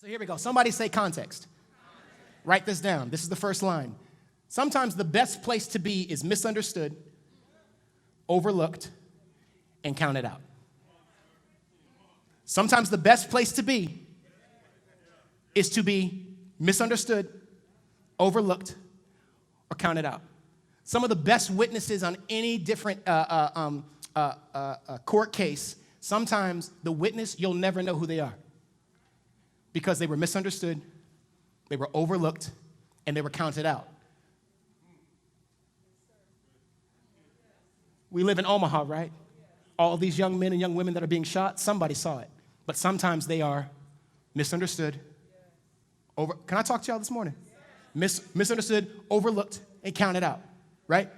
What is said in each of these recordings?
So here we go. Somebody say context. Write this down. This is the first line. Sometimes the best place to be is misunderstood, overlooked, and counted out. Sometimes the best place to be is to be misunderstood, overlooked, or counted out. Some of the best witnesses on any different court case, sometimes the witness, you'll never know who they are because they were misunderstood, they were overlooked, and they were counted out. We live in Omaha, right? All these young men and young women that are being shot, somebody saw it. But sometimes they are misunderstood. Can I talk to y'all this morning? Misunderstood, overlooked, and counted out, right?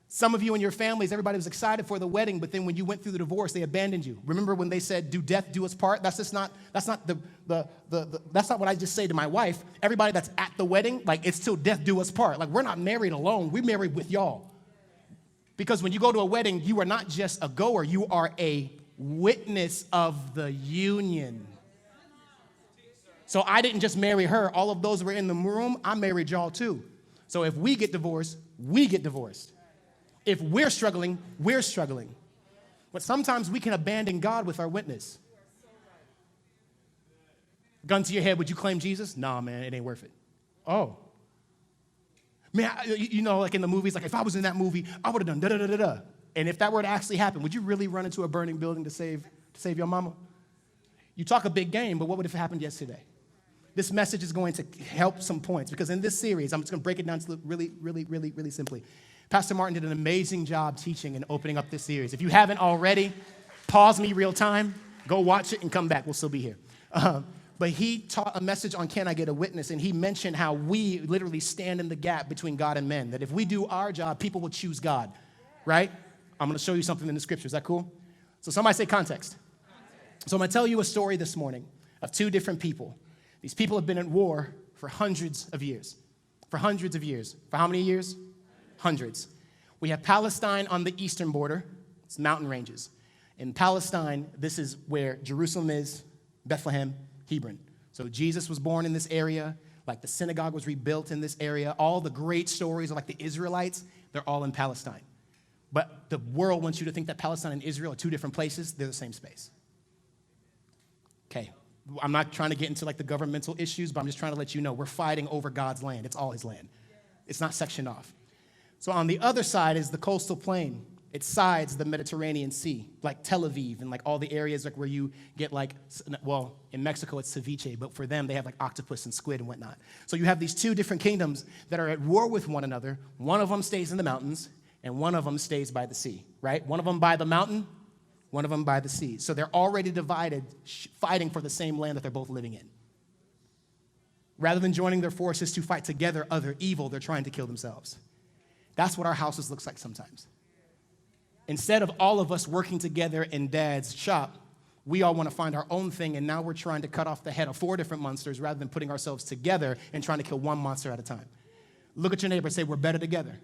Some of you and your families, everybody was excited for the wedding, but then when you went through the divorce, they abandoned you. Remember when they said, "Do death do us part"? That's not what I just say to my wife. Everybody that's at the wedding, like, it's till death do us part. Like, we're not married alone. We're married with y'all. Because when you go to a wedding, you are not just a goer, you are a witness of the union. So I didn't just marry her. All of those who were in the room, I married y'all too. So if we get divorced, we get divorced. If we're struggling, we're struggling. But sometimes we can abandon God with our witness. Gun to your head, would you claim Jesus? Nah, man, it ain't worth it. Oh. Man, you know, like in the movies, like if I was in that movie, I would have done da-da-da-da-da. And if that were to actually happen, would you really run into a burning building to save your mama? You talk a big game, but what would have happened yesterday? This message is going to help some points because in this series, I'm just going to break it down to really simply. Pastor Martin did an amazing job teaching and opening up this series. If you haven't already, pause me real time, go watch it and come back. We'll still be here. But he taught a message on Can I Get a Witness? And he mentioned how we literally stand in the gap between God and men. That if we do our job, people will choose God, right? I'm going to show you something in the scripture. Is that cool? So somebody say context. So I'm going to tell you a story this morning of two different people. These people have been at war for hundreds of years. For hundreds of years. For how many years? Hundreds. We have Palestine on the eastern border. It's mountain ranges. In Palestine, this is where Jerusalem is, Bethlehem, Hebron. So Jesus was born in this area. Like the synagogue was rebuilt in this area. All the great stories of like the Israelites, they're all in Palestine. But the world wants you to think that Palestine and Israel are two different places. They're the same space. Okay. I'm not trying to get into like the governmental issues, but I'm just trying to let you know we're fighting over God's land. It's all his land. It's not sectioned off. So on the other side is the coastal plain. It sides the Mediterranean Sea, like Tel Aviv and like all the areas like where you get like, well, in Mexico it's ceviche, but for them they have like octopus and squid and whatnot. So you have these two different kingdoms that are at war with one another. One of them stays in the mountains and one of them stays by the sea, right? One of them by the mountain, one of them by the sea. So they're already divided, fighting for the same land that they're both living in. Rather than joining their forces to fight together other evil, they're trying to kill themselves. That's what our houses looks like sometimes. Instead of all of us working together in Dad's shop, we all want to find our own thing, and now we're trying to cut off the head of 4 different monsters rather than putting ourselves together and trying to kill one monster at a time. Look at your neighbor and say, we're better together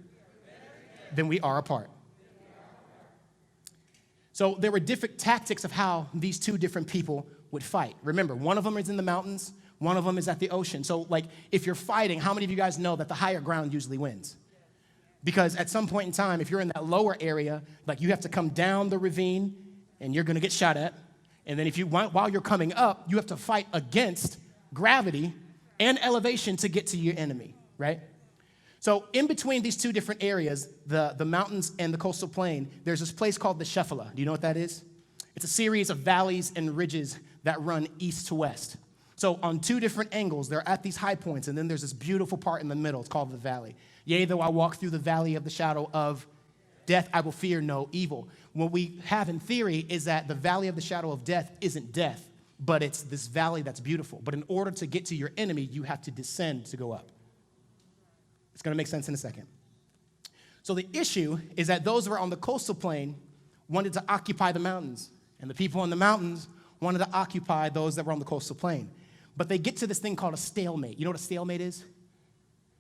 than we are apart. So there were different tactics of how these two different people would fight. Remember, one of them is in the mountains, one of them is at the ocean. So like if you're fighting, how many of you guys know that the higher ground usually wins? Because at some point in time, if you're in that lower area, like you have to come down the ravine and you're going to get shot at. And then if you want, while you're coming up, you have to fight against gravity and elevation to get to your enemy, right? So in between these two different areas, the mountains and the coastal plain, there's this place called the Shephelah. Do you know what that is? It's a series of valleys and ridges that run east to west. So on two different angles, they're at these high points, and then there's this beautiful part in the middle. It's called the valley. Yea, though I walk through the valley of the shadow of death, I will fear no evil. What we have in theory is that the valley of the shadow of death isn't death, but it's this valley that's beautiful. But in order to get to your enemy, you have to descend to go up. It's going to make sense in a second. So the issue is that those who are on the coastal plain wanted to occupy the mountains, and the people on the mountains wanted to occupy those that were on the coastal plain. But they get to this thing called a stalemate. You know what a stalemate is?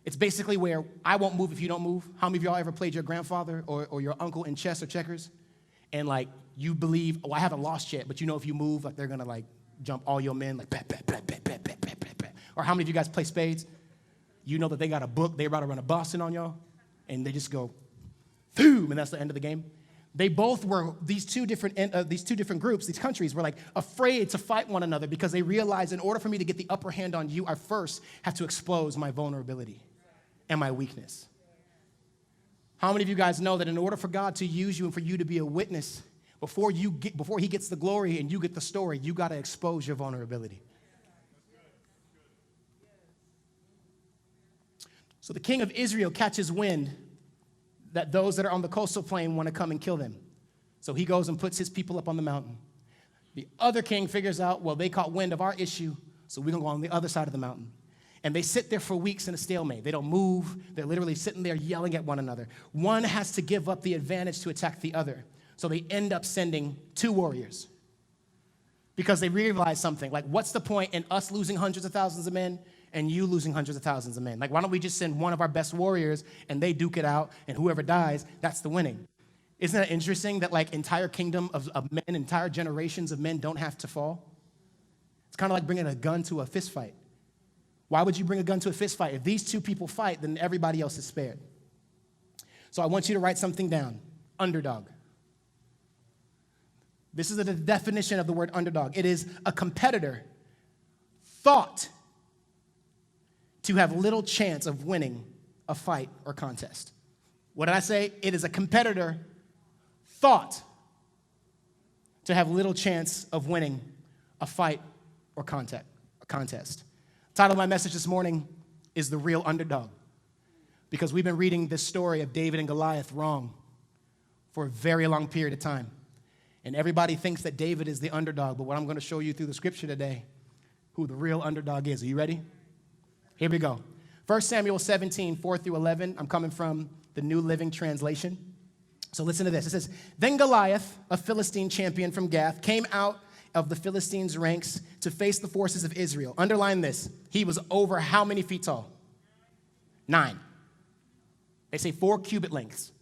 It's basically where I won't move if you don't move. How many of y'all ever played your grandfather or your uncle in chess or checkers? And like you believe, oh, I haven't lost yet, but you know if you move, like they're gonna like jump all your men, like bat, bat, bat, bat, bat, bat, bat, bat. Or how many of you guys play spades? You know that they got a book, they're about to run a Boston on y'all, and they just go, boom, and that's the end of the game. They both were, these two different groups, these countries were like afraid to fight one another because they realized in order for me to get the upper hand on you, I first have to expose my vulnerability and my weakness. How many of you guys know that in order for God to use you and for you to be a witness, before he gets the glory and you get the story, you got to expose your vulnerability. So the king of Israel catches wind that those that are on the coastal plain want to come and kill them. So he goes and puts his people up on the mountain. The other king figures out, well, they caught wind of our issue, so we're going to go on the other side of the mountain. And they sit there for weeks in a stalemate. They don't move. They're literally sitting there yelling at one another. One has to give up the advantage to attack the other. So they end up sending 2 warriors because they realize something. Like, what's the point in us losing hundreds of thousands of men and you losing hundreds of thousands of men? Like, why don't we just send one of our best warriors and they duke it out, and whoever dies, that's the winning. Isn't that interesting that, like, entire kingdom of men, entire generations of men don't have to fall? It's kind of like bringing a gun to a fist fight. Why would you bring a gun to a fist fight? If these 2 people fight, then everybody else is spared. So I want you to write something down. Underdog. This is the definition of the word underdog. It is a competitor thought to have little chance of winning a fight or contest. What did I say? It is a competitor thought to have little chance of winning a fight or contest. The title of my message this morning is The Real Underdog, because we've been reading this story of David and Goliath wrong for a very long period of time. And everybody thinks that David is the underdog, but what I'm going to show you through the scripture today, who the real underdog is. Are you ready? Here we go. 1 Samuel 17, 4 through 11. I'm coming from the New Living Translation. So listen to this. It says, Then Goliath, a Philistine champion from Gath, came out of the Philistines' ranks to face the forces of Israel. Underline this. He was over how many feet tall? 9. They say 4 cubit lengths.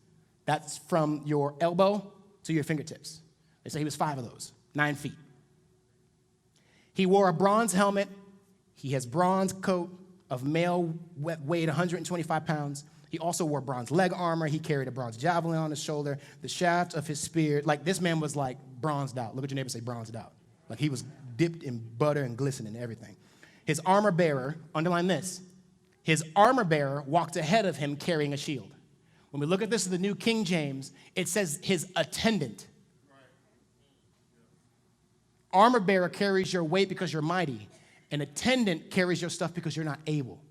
That's from your elbow to your fingertips. They say he was 5 of those, 9 feet. He wore a bronze helmet. He has bronze coat of mail, weighed 125 pounds. He also wore bronze leg armor. He carried a bronze javelin on his shoulder. The shaft of his spear, like this man was like bronzed out. Look at your neighbor and say bronzed out. Like he was dipped in butter and glistening and everything. His armor bearer, underline this, his armor bearer walked ahead of him carrying a shield. When we look at this in the New King James, it says his attendant. Armor bearer carries your weight because you're mighty. An attendant carries your stuff because you're not able.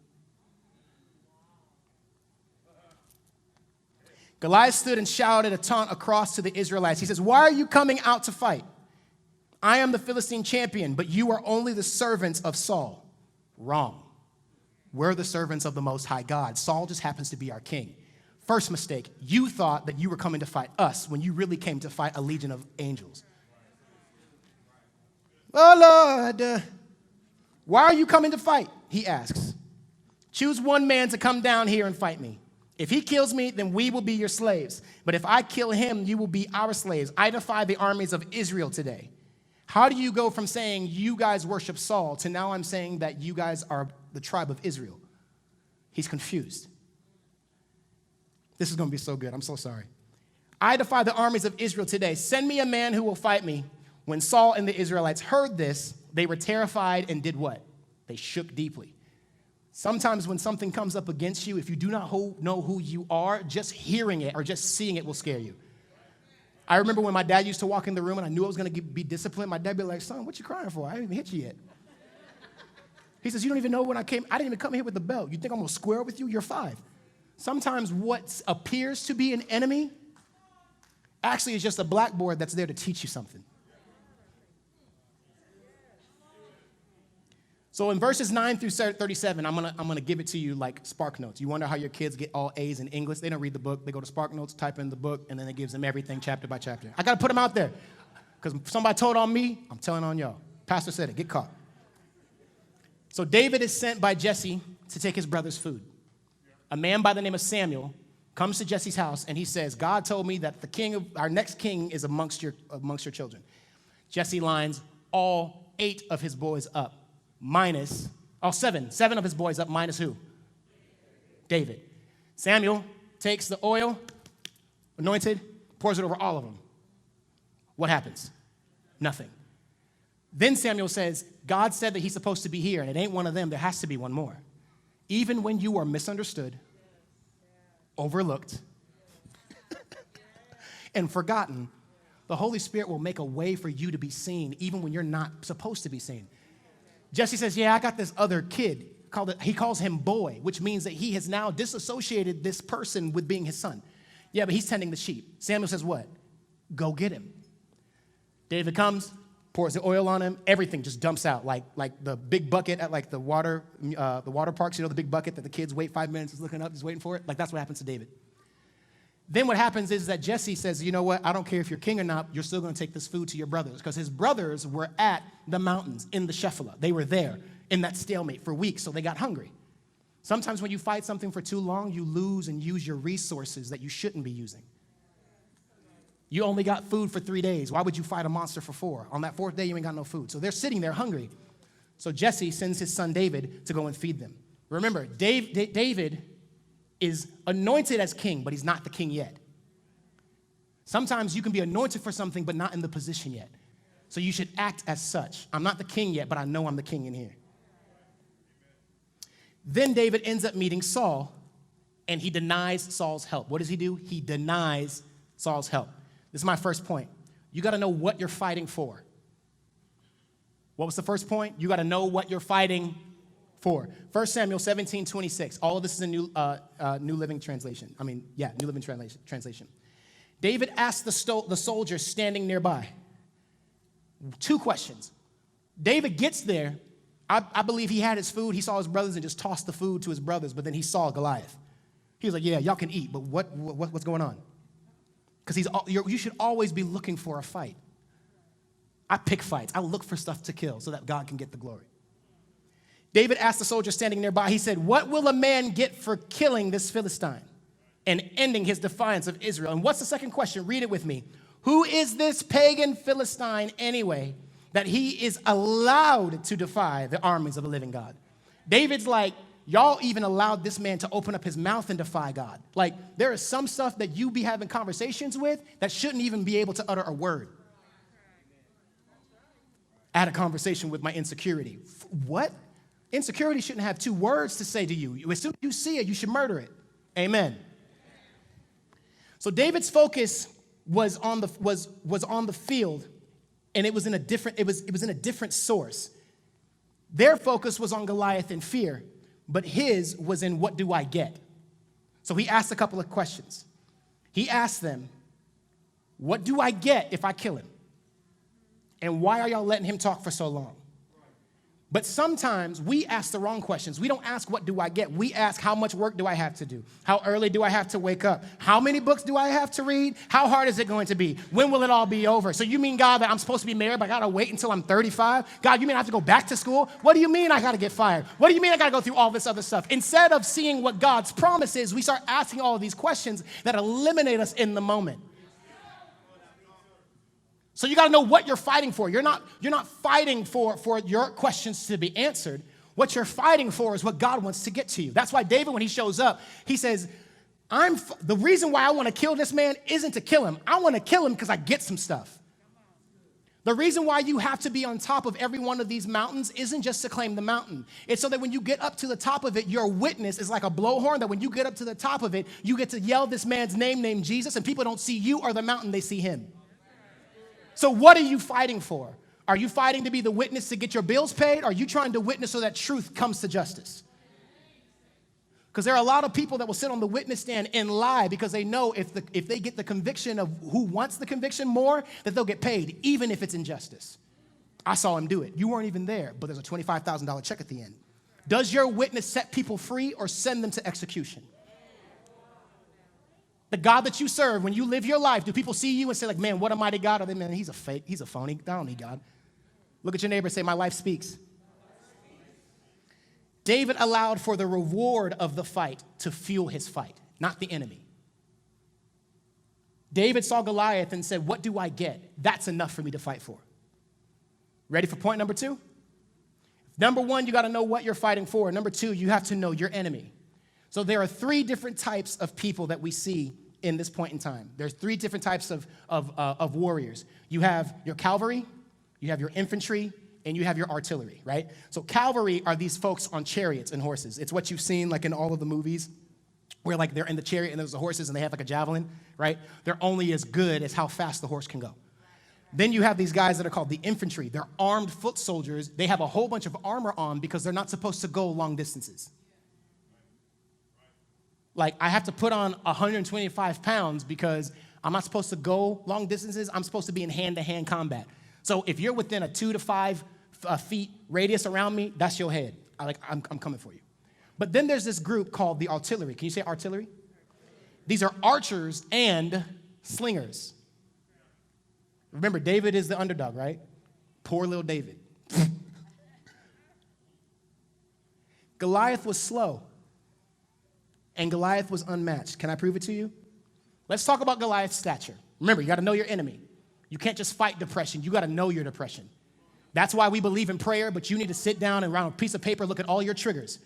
Goliath stood and shouted a taunt across to the Israelites. He says, Why are you coming out to fight? I am the Philistine champion, but you are only the servants of Saul. Wrong. We're the servants of the Most High God. Saul just happens to be our king. First mistake, you thought that you were coming to fight us when you really came to fight a legion of angels. Oh, Lord, why are you coming to fight? He asks. Choose one man to come down here and fight me. If he kills me, then we will be your slaves. But if I kill him, you will be our slaves. I defy the armies of Israel today. How do you go from saying you guys worship Saul to now I'm saying that you guys are the tribe of Israel? He's confused. This is going to be so good. I'm so sorry. I defy the armies of Israel today. Send me a man who will fight me. When Saul and the Israelites heard this, they were terrified and did what? They shook deeply. Sometimes when something comes up against you, if you do not know who you are, just hearing it or just seeing it will scare you. I remember when my dad used to walk in the room and I knew I was going to be disciplined, my dad would be like, son, what you crying for? I didn't even hit you yet. He says, you don't even know when I came. I didn't even come here with the belt. You think I'm going to square with you? You're 5. Sometimes what appears to be an enemy actually is just a blackboard that's there to teach you something. So in verses 9 through 37, I'm gonna give it to you like Spark Notes. You wonder how your kids get all A's in English? They don't read the book. They go to Spark Notes, type in the book, and then it gives them everything chapter by chapter. I got to put them out there because somebody told on me, I'm telling on y'all. Pastor said it, get caught. So David is sent by Jesse to take his brother's food. A man by the name of Samuel comes to Jesse's house, and he says, God told me that our next king is amongst your children. Jesse lines all 8 of his boys up, minus Oh, seven. Seven of his boys up, minus who? David. Samuel takes the oil, anointed, pours it over all of them. What happens? Nothing. Then Samuel says, God said that he's supposed to be here, and it ain't one of them. There has to be one more. Even when you are misunderstood, overlooked, and forgotten, the Holy Spirit will make a way for you to be seen, even when you're not supposed to be seen. Jesse says, yeah, I got this other kid. He calls him boy, which means that he has now disassociated this person with being his son. Yeah, but he's tending the sheep. Samuel says what? Go get him. David comes, pours the oil on him. Everything just dumps out, like the big bucket at like the water parks. You know, the big bucket that the kids wait 5 minutes, just looking up, just waiting for it. Like that's what happens to David. Then what happens is that Jesse says, you know what? I don't care if you're king or not. You're still going to take this food to your brothers, because his brothers were at the mountains in the Shephelah. They were there in that stalemate for weeks, so they got hungry. Sometimes when you fight something for too long, you lose and use your resources that you shouldn't be using. You only got food for 3 days. Why would you fight a monster for 4? On that 4th day, you ain't got no food. So they're sitting there hungry. So Jesse sends his son David to go and feed them. Remember, David is anointed as king, but he's not the king yet. Sometimes you can be anointed for something, but not in the position yet. So you should act as such. I'm not the king yet, but I know I'm the king in here. Then David ends up meeting Saul, and he denies Saul's help. What does he do? He denies Saul's help. This is my first point. You got to know what you're fighting for. What was the first point? You got to know what you're fighting for. 1 Samuel 17:26. All of this is a New Living Translation. New Living Translation. David asked the soldier standing nearby 2 questions. David gets there. I believe he had his food. He saw his brothers and just tossed the food to his brothers, but then he saw Goliath. He was like, yeah, y'all can eat, but what's going on? Because you should always be looking for a fight. I pick fights. I look for stuff to kill so that God can get the glory. David asked the soldier standing nearby, he said, what will a man get for killing this Philistine and ending his defiance of Israel? And what's the second question? Read it with me. Who is this pagan Philistine anyway, that he is allowed to defy the armies of the living God? David's like, y'all even allowed this man to open up his mouth and defy God. Like, there is some stuff that you be having conversations with that shouldn't even be able to utter a word. I had a conversation with my insecurity. What? Insecurity shouldn't have 2 words to say to you. As soon as you see it, you should murder it. Amen. So David's focus was on the field, and it was in a different source. Their focus was on Goliath and fear, but his was in what do I get? So he asked a couple of questions. He asked them, what do I get if I kill him? And why are y'all letting him talk for so long? But sometimes we ask the wrong questions. We don't ask, what do I get? We ask, how much work do I have to do? How early do I have to wake up? How many books do I have to read? How hard is it going to be? When will it all be over? So you mean, God, that I'm supposed to be married, but I got to wait until I'm 35? God, you mean I have to go back to school? What do you mean I got to get fired? What do you mean I got to go through all this other stuff? Instead of seeing what God's promise is, we start asking all of these questions that eliminate us in the moment. So you got to know what you're fighting for. You're not fighting for your questions to be answered. What you're fighting for is what God wants to get to you. That's why David, when he shows up, he says, the reason why I want to kill this man isn't to kill him. I want to kill him because I get some stuff. The reason why you have to be on top of every one of these mountains isn't just to claim the mountain. It's so that when you get up to the top of it, your witness is like a blowhorn, that when you get up to the top of it, you get to yell this man's name named Jesus, and people don't see you or the mountain, they see him. So what are you fighting for? Are you fighting to be the witness to get your bills paid? Or are you trying to witness so that truth comes to justice? Because there are a lot of people that will sit on the witness stand and lie because they know if they get the conviction of who wants the conviction more, that they'll get paid, even if it's injustice. I saw him do it. You weren't even there, but there's a $25,000 check at the end. Does your witness set people free or send them to execution? The God that you serve, when you live your life, do people see you and say, like, man, what a mighty God? Or they, man, he's a fake, he's a phony. I don't need God. Look at your neighbor and say, my life speaks. David allowed for the reward of the fight to fuel his fight, not the enemy. David saw Goliath and said, what do I get? That's enough for me to fight for. Ready for point number 2? Number one, you got to know what you're fighting for. Number two, you have to know your enemy. So there are three different types of people that we see in this point in time. There's three different types of warriors. You have your cavalry, you have your infantry, and you have your artillery, right? So cavalry are these folks on chariots and horses. It's what you've seen like in all of the movies where like they're in the chariot and there's the horses and they have like a javelin, right? They're only as good as how fast the horse can go. Then you have these guys that are called the infantry. They're armed foot soldiers. They have a whole bunch of armor on because they're not supposed to go long distances. Like, I have to put on 125 pounds because I'm not supposed to go long distances. I'm supposed to be in hand-to-hand combat. So if you're within a 2 to 5 feet radius around me, that's your head. I'm coming for you. But then there's this group called the artillery. Can you say artillery? These are archers and slingers. Remember, David is the underdog, right? Poor little David. Goliath was slow. And Goliath was unmatched. Can I prove it to you? Let's talk about Goliath's stature. Remember, you got to know your enemy. You can't just fight depression. You got to know your depression. That's why we believe in prayer, but you need to sit down and around a piece of paper, look at all your triggers.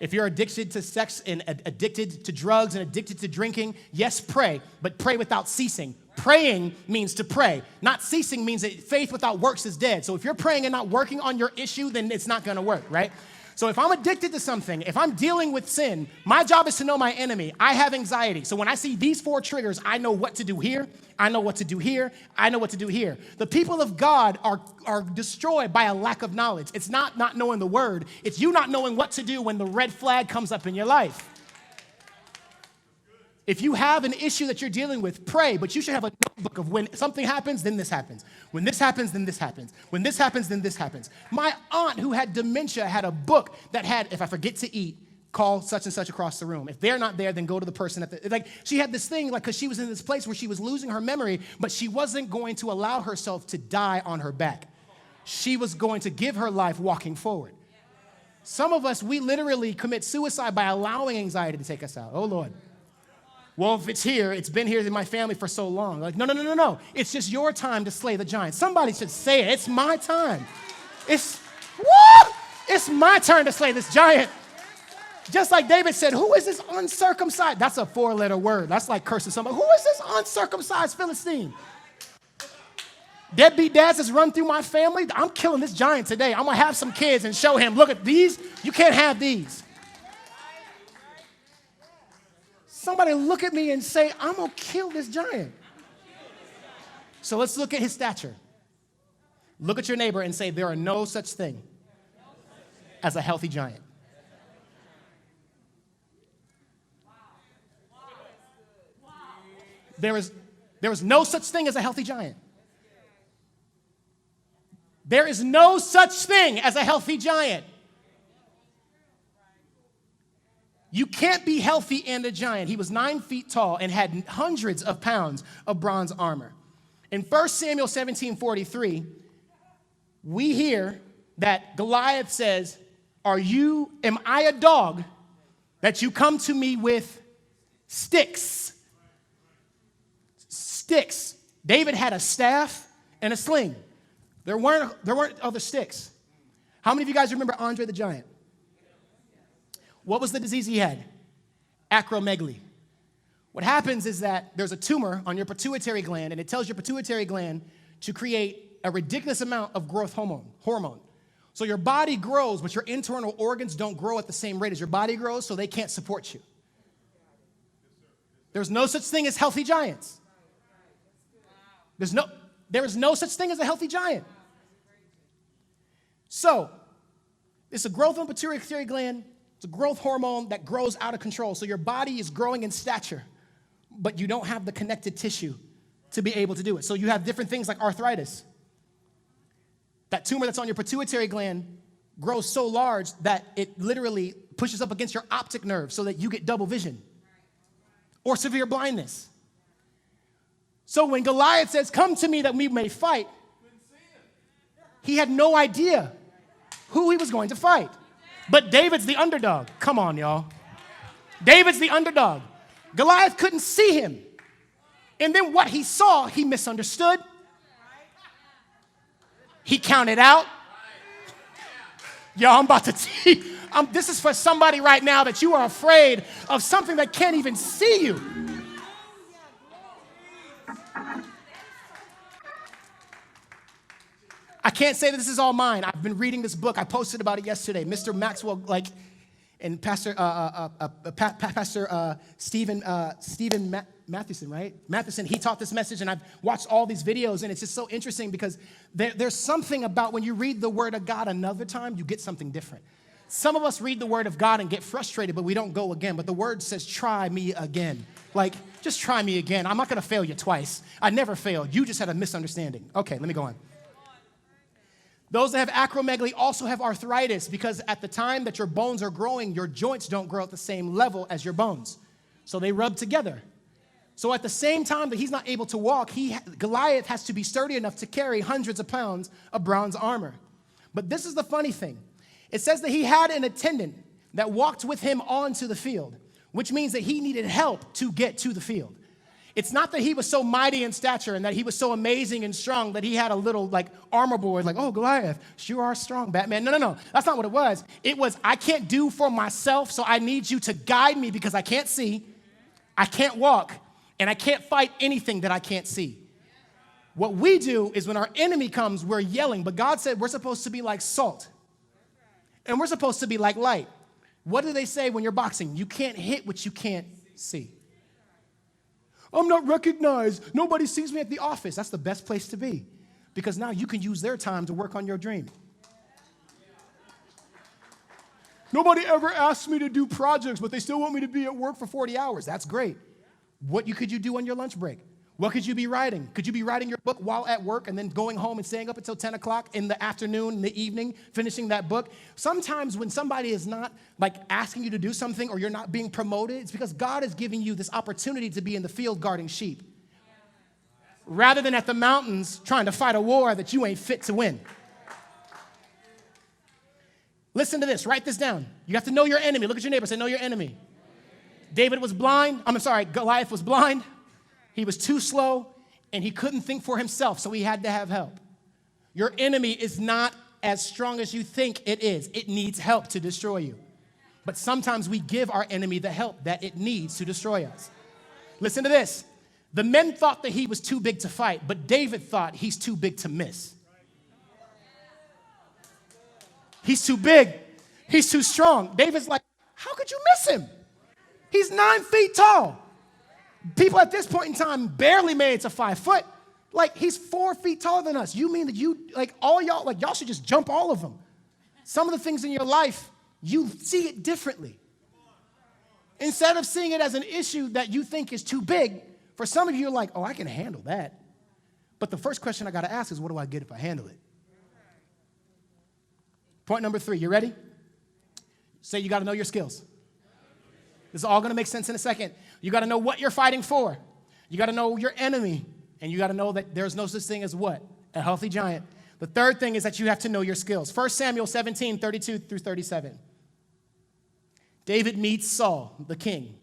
If you're addicted to sex and addicted to drugs and addicted to drinking, yes, pray, but pray without ceasing. Praying means to pray. Not ceasing means that faith without works is dead. So if you're praying and not working on your issue, then it's not going to work, right? So if I'm addicted to something, if I'm dealing with sin, my job is to know my enemy. I have anxiety. So when I see these 4 triggers, I know what to do here. I know what to do here. I know what to do here. The people of God are destroyed by a lack of knowledge. It's not knowing the word. It's you not knowing what to do when the red flag comes up in your life. If you have an issue that you're dealing with, pray, but you should have a notebook of when something happens, then this happens. When this happens, then this happens. When this happens, then this happens. My aunt who had dementia had a book that had, if I forget to eat, call such and such across the room. If they're not there, then go to the person at the, like, she had this thing, like, because she was in this place where she was losing her memory, but she wasn't going to allow herself to die on her back. She was going to give her life walking forward. Some of us, we literally commit suicide by allowing anxiety to take us out. Oh, Lord. Well, if it's here, it's been here in my family for so long. Like, no. It's just your time to slay the giant. Somebody should say it. It's my time. It's my turn to slay this giant. Just like David said, who is this uncircumcised? That's a 4-letter word. That's like cursing somebody. Who is this uncircumcised Philistine? Deadbeat dads just run through my family. I'm killing this giant today. I'm going to have some kids and show him, look at these. You can't have these. Somebody look at me and say, I'm going to kill this giant. So let's look at his stature. Look at your neighbor and say, there are no such thing as a healthy giant. There is no such thing as a healthy giant. There is no such thing as a healthy giant. You can't be healthy and a giant. He was 9 feet tall and had hundreds of pounds of bronze armor. In 1 Samuel 17:43, we hear that Goliath says, am I a dog that you come to me with sticks? Sticks. David had a staff and a sling. There weren't other sticks. How many of you guys remember Andre the Giant? What was the disease he had? Acromegaly. What happens is that there's a tumor on your pituitary gland, and it tells your pituitary gland to create a ridiculous amount of growth hormone. So your body grows, but your internal organs don't grow at the same rate as your body grows, so they can't support you. There's no such thing as healthy giants. There is no such thing as a healthy giant. So, it's a growth on the pituitary gland. It's a growth hormone that grows out of control. So your body is growing in stature, but you don't have the connected tissue to be able to do it. So you have different things like arthritis. That tumor that's on your pituitary gland grows so large that it literally pushes up against your optic nerve so that you get double vision or severe blindness. So when Goliath says, come to me that we may fight, he had no idea who he was going to fight. But David's the underdog. Come on, y'all. David's the underdog. Goliath couldn't see him. And then what he saw, he misunderstood. He counted out. Yo, I'm about to this is for somebody right now that you are afraid of something that can't even see you. I can't say that this is all mine. I've been reading this book. I posted about it yesterday. Mr. Maxwell, and Pastor Stephen Matheson, right? Matheson, he taught this message, and I've watched all these videos, and it's just so interesting because there's something about when you read the Word of God another time, you get something different. Some of us read the Word of God and get frustrated, but we don't go again. But the Word says, try me again. Just try me again. I'm not going to fail you twice. I never failed. You just had a misunderstanding. Okay, let me go on. Those that have acromegaly also have arthritis because at the time that your bones are growing, your joints don't grow at the same level as your bones. So they rub together. So at the same time that he's not able to walk, Goliath has to be sturdy enough to carry hundreds of pounds of bronze armor. But this is the funny thing. It says that he had an attendant that walked with him onto the field, which means that he needed help to get to the field. It's not that he was so mighty in stature and that he was so amazing and strong that he had a little armor board oh, Goliath, you are strong, Batman. No. That's not what it was. It was, I can't do for myself, so I need you to guide me because I can't see, I can't walk, and I can't fight anything that I can't see. What we do is when our enemy comes, we're yelling, but God said we're supposed to be like salt, and we're supposed to be like light. What do they say when you're boxing? You can't hit what you can't see. I'm not recognized. Nobody sees me at the office. That's the best place to be because now you can use their time to work on your dream. Nobody ever asks me to do projects, but they still want me to be at work for 40 hours. That's great. What could you do on your lunch break? What could you be writing? Could you be writing your book while at work and then going home and staying up until 10 o'clock in the afternoon, in the evening, finishing that book? Sometimes when somebody is not asking you to do something or you're not being promoted, it's because God is giving you this opportunity to be in the field guarding sheep rather than at the mountains trying to fight a war that you ain't fit to win. Listen to this. Write this down. You have to know your enemy. Look at your neighbor. Say, know your enemy. Goliath was blind. He was too slow, and he couldn't think for himself, so he had to have help. Your enemy is not as strong as you think it is. It needs help to destroy you. But sometimes we give our enemy the help that it needs to destroy us. Listen to this. The men thought that he was too big to fight, but David thought he's too big to miss. He's too big. He's too strong. David's like, how could you miss him? He's 9 feet tall. People at this point in time barely made it to 5 foot. He's 4 feet taller than us. You mean that all y'all, y'all should just jump all of them. Some of the things in your life, you see it differently. Instead of seeing it as an issue that you think is too big, for some of you, you're like, oh, I can handle that. But the first question I got to ask is, what do I get if I handle it? Point number 3, you ready? Say you got to know your skills. This is all going to make sense in a second. You got to know what you're fighting for. You got to know your enemy. And you got to know that there's no such thing as what? A healthy giant. The third thing is that you have to know your skills. 1 Samuel 17, 32 through 37. David meets Saul, the king.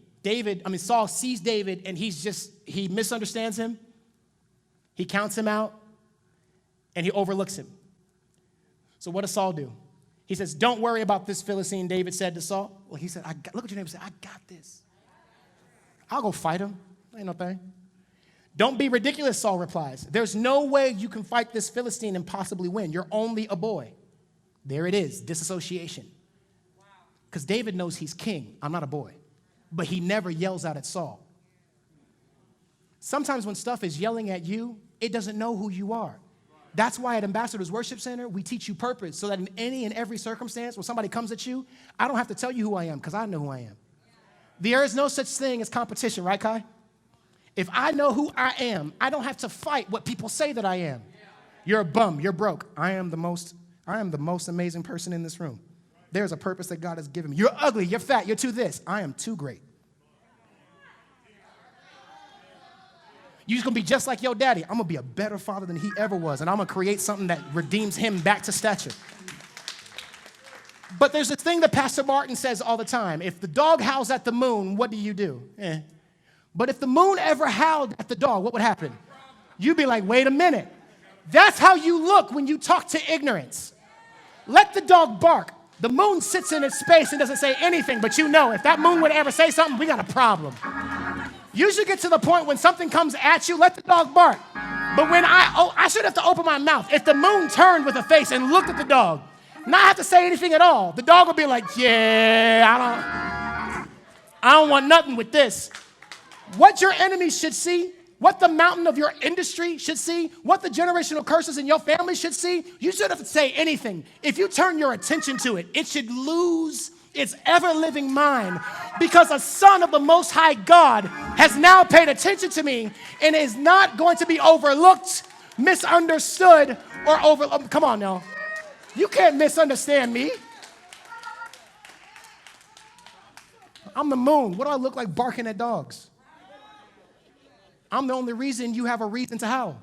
Saul sees David, and he misunderstands him. He counts him out, and he overlooks him. So what does Saul do? He says, don't worry about this Philistine, David said to Saul. Well, he said, look at your neighbor and say, I got this. I'll go fight him. Ain't no thing. Don't be ridiculous, Saul replies. There's no way you can fight this Philistine and possibly win. You're only a boy. There it is, disassociation. Because David knows he's king. I'm not a boy. But he never yells out at Saul. Sometimes when stuff is yelling at you, it doesn't know who you are. That's why at Ambassadors Worship Center, we teach you purpose so that in any and every circumstance when somebody comes at you, I don't have to tell you who I am because I know who I am. There is no such thing as competition, right, Kai? If I know who I am, I don't have to fight what people say that I am. You're a bum. You're broke. I am the most amazing person in this room. There's a purpose that God has given me. You're ugly. You're fat. You're too this. I am too great. You're just going to be just like your daddy. I'm going to be a better father than he ever was, and I'm going to create something that redeems him back to stature. But there's this thing that Pastor Martin says all the time. If the dog howls at the moon, what do you do? But if the moon ever howled at the dog, what would happen? You'd be like, wait a minute. That's how you look when you talk to ignorance. Let the dog bark. The moon sits in its space and doesn't say anything, but you know, if that moon would ever say something, we got a problem. You should get to the point when something comes at you, let the dog bark. But when I should have to open my mouth. If the moon turned with a face and looked at the dog, not have to say anything at all, the dog would be like, yeah, I don't want nothing with this. What your enemies should see, what the mountain of your industry should see, what the generational curses in your family should see, you shouldn't have to say anything. If you turn your attention to it, it should lose its ever-living mind, because a son of the Most High God has now paid attention to me and is not going to be overlooked, misunderstood, or come on now. You can't misunderstand me. I'm the moon. What do I look like barking at dogs? I'm the only reason you have a reason to howl.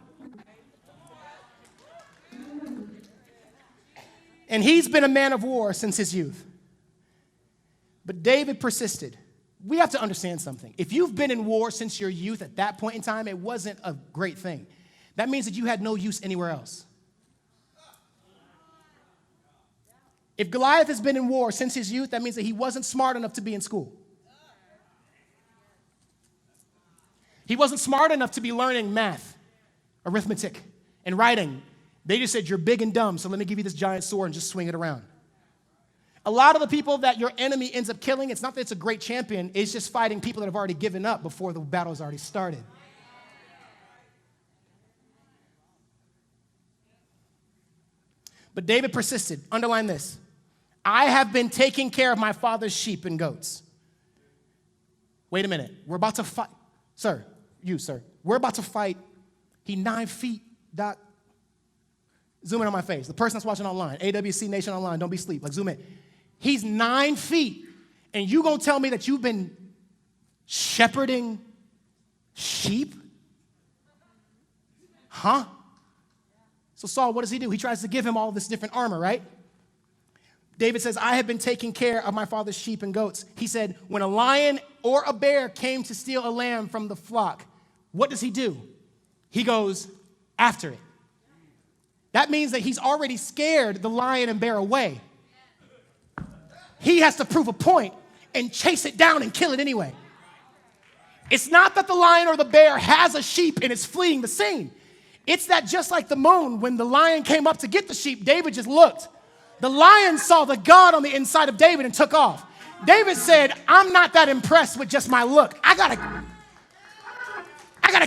And he's been a man of war since his youth. But David persisted. We have to understand something. If you've been in war since your youth, at that point in time, it wasn't a great thing. That means that you had no use anywhere else. If Goliath has been in war since his youth, that means that he wasn't smart enough to be in school. He wasn't smart enough to be learning math, arithmetic, and writing. They just said, you're big and dumb, so let me give you this giant sword and just swing it around. A lot of the people that your enemy ends up killing, it's not that it's a great champion, it's just fighting people that have already given up before the battle's already started. But David persisted. Underline this. I have been taking care of my father's sheep and goats. Wait a minute. We're about to fight. Sir, we're about to fight. He 9 feet, Doc. Zoom in on my face. The person that's watching online, AWC Nation Online, don't be asleep. Like, zoom in. He's 9 feet, and you gonna tell me that you've been shepherding sheep? Huh? So Saul, what does he do? He tries to give him all this different armor, right? David says, I have been taking care of my father's sheep and goats. He said, when a lion or a bear came to steal a lamb from the flock, what does he do? He goes after it. That means that he's already scared the lion and bear away. He has to prove a point and chase it down and kill it anyway. It's not that the lion or the bear has a sheep and is fleeing the scene. It's that just like the moon, when the lion came up to get the sheep, David just looked. The lion saw the God on the inside of David and took off. David said, I'm not that impressed with just my look. I gotta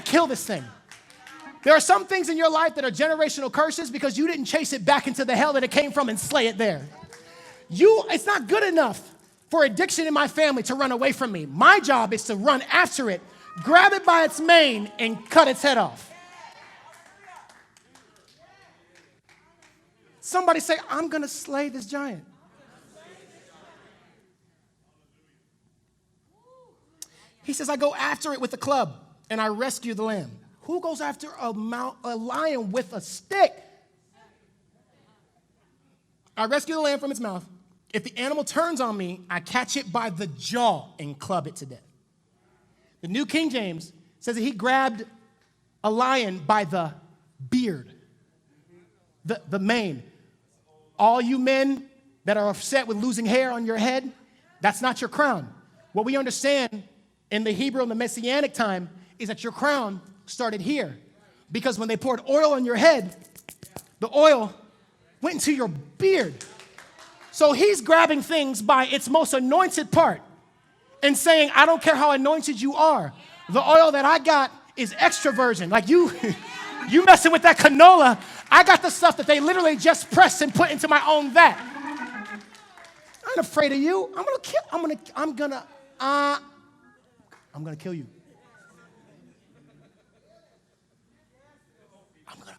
kill this thing. There are some things in your life that are generational curses because you didn't chase it back into the hell that it came from and slay it there. It's not good enough for addiction in my family to run away from me. My job is to run after it, grab it by its mane, and cut its head off. Somebody say, I'm going to slay this giant. He says, I go after it with a club, and I rescue the lamb. Who goes after a lion with a stick? I rescue the lamb from its mouth. If the animal turns on me, I catch it by the jaw and club it to death. The New King James says that he grabbed a lion by the beard, the mane. All you men that are upset with losing hair on your head, that's not your crown. What we understand in the Hebrew and the Messianic time is that your crown started here. Because when they poured oil on your head, the oil went into your beard. So he's grabbing things by its most anointed part and saying, I don't care how anointed you are. The oil that I got is extra virgin. Like you messing with that canola, I got the stuff that they literally just pressed and put into my own vat. I ain't afraid of you. I'm gonna kill you.